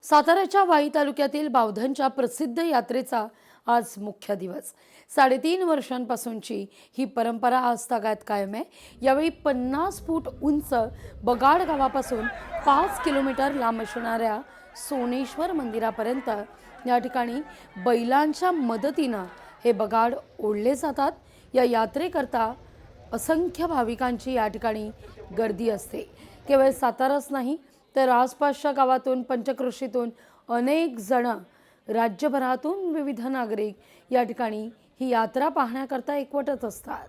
साताऱ्याच्या वाई तालुक्यातील बावधनच्या प्रसिद्ध यात्रेचा आज मुख्य दिवस। 3.5 वर्षांपासूनची ही परंपरा आजतागायत कायम आहे। यावेळी 50 फूट उंच बगाड गावापासून 5 किलोमीटर लांब असणाऱ्या सोनेश्वर मंदिरापर्यंत या ठिकाणी बैलांच्या मदतीने हे बगाड ओढले जातात। या यात्रेकरता असंख्य भाविकांची या ठिकाणी गर्दी असते। केवळ साताराच नाही तर आसपासच्या गावातून पंचक्रोशीतून अनेक जण राज्यभरातून विविध नागरिक या ठिकाणी ही यात्रा पाहण्याकरता एकवटत असतात।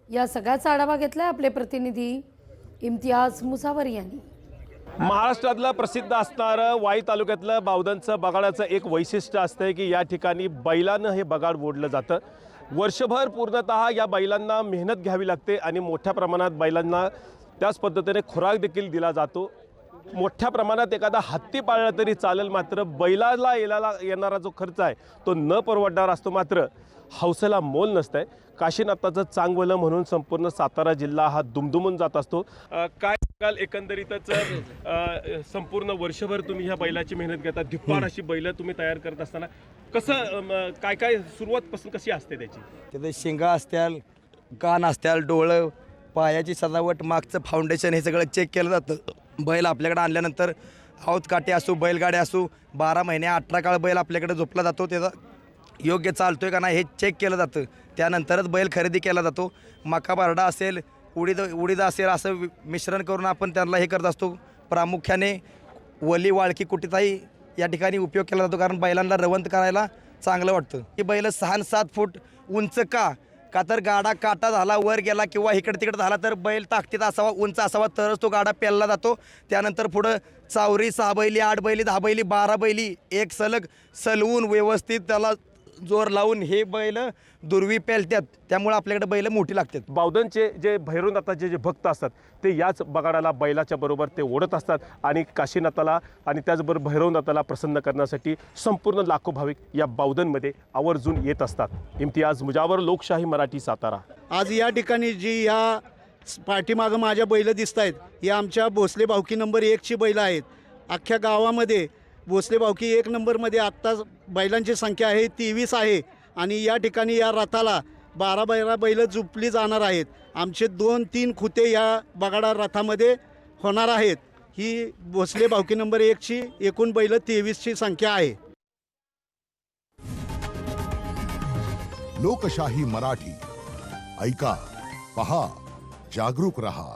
या सगळ्याचा आढावा घेतलाय आपले प्रतिनिधी इम्तियाज मुसावरी यांनी। महाराष्ट्रातलं प्रसिद्ध असणारं वाई तालुक्यातलं बावधनचं बगाडाचं एक वैशिष्ट्य असतं की या ठिकाणी बैलानं हे बगाड ओढलं जातं। वर्षभर पूर्णतः या बैलांना मेहनत घ्यावी लागते आणि मोठ्या प्रमाणात बैलांना त्याच पद्धतीने खुराक देखील दिला जातो। मोठ्या प्रमाणात एखादा हत्ती पाळला तरी चालेल, मात्र बैलाला येणारा जो खर्च आहे तो न परवडणार असतो। मात्र हौसेला मोल नसतंय। काशीनाथाचं चांगवलं म्हणून संपूर्ण सातारा जिल्हा हा दुमदुमून जात असतो। काय सांगाल एकंदरीतच संपूर्ण वर्षभर तुम्ही ह्या बैलाची मेहनत घेता, धिप्पाड अशी बैल तुम्ही तयार करत असताना कसं काय काय सुरुवातपासून कशी असते त्याची? तिथे शिंगा असतील, कान असतील, डोळं, पायाची सजावट, मागचं फाउंडेशन हे सगळं चेक केलं जातं। बैल आपल्याकडे आणल्यानंतर हाऊत काठी असू, बैलगाडी असू, 12 महिने 18 काळ बैल आपल्याकडे झोपला जातो। त्याचा योग्य चालतोय का नाही हे चेक केलं जातं। त्यानंतरच बैल खरेदी केला जातो। मका बारडा असेल, उडीद असेल, असं मिश्रण करून आपण त्यांना हे करत असतो। प्रामुख्याने वली वाळकी कुटीचाही या ठिकाणी उपयोग केला जातो, कारण बैलांना रवंत करायला चांगलं वाटतं। ही बैल 6-7 फूट उंच का तर गाडा काटा झाला, वर गेला किंवा इकडे तिकडे झाला तर बैल ताकदीत असावा, उंच असावा, तरच तो गाडा पेलला जातो। त्यानंतर पुढं चावरी 6 बैली, 8 बैली, 10 बैली, 12 बैली एक सलग सलवून व्यवस्थित त्याला जोर लावून हे बैल दुर्वी पेलतात। त्यामुळे आपल्याकडे बैल मोठी लागतात। बावधनचे जे भैरवनाथाचे जे भक्त असतात ते याच बगाडाला बैलाच्या बरोबर ते ओढत असतात आणि काशीनाथाला आणि त्याचबरोबर भैरवनाथाला प्रसन्न करण्यासाठी संपूर्ण लाखो भाविक या बावधनमध्ये आवर्जून येत असतात। इम्तियाज मुजावर, लोकशाही मराठी, सातारा। आज या ठिकाणी जी या पाठीमागं माझ्या बैल दिसत आहेत, या आमच्या भोसले भावकी नंबर 1 ची बैल आहेत। अख्ख्या गावामध्ये भोसले भावकी 1 नंबरमध्ये आत्ता बैलांची संख्या आहे 23 आहे आणि या ठिकाणी या रथाला 12 बैल जुपली जाणार आहेत। आमचे 2-3 खुते या बगाडा रथामध्ये होणार आहेत। ही भोसले भावकी नंबर 1 ची एकूण बैल 23 ची संख्या आहे। लोकशाही मराठी ऐका, पहा, जागरूक रहा।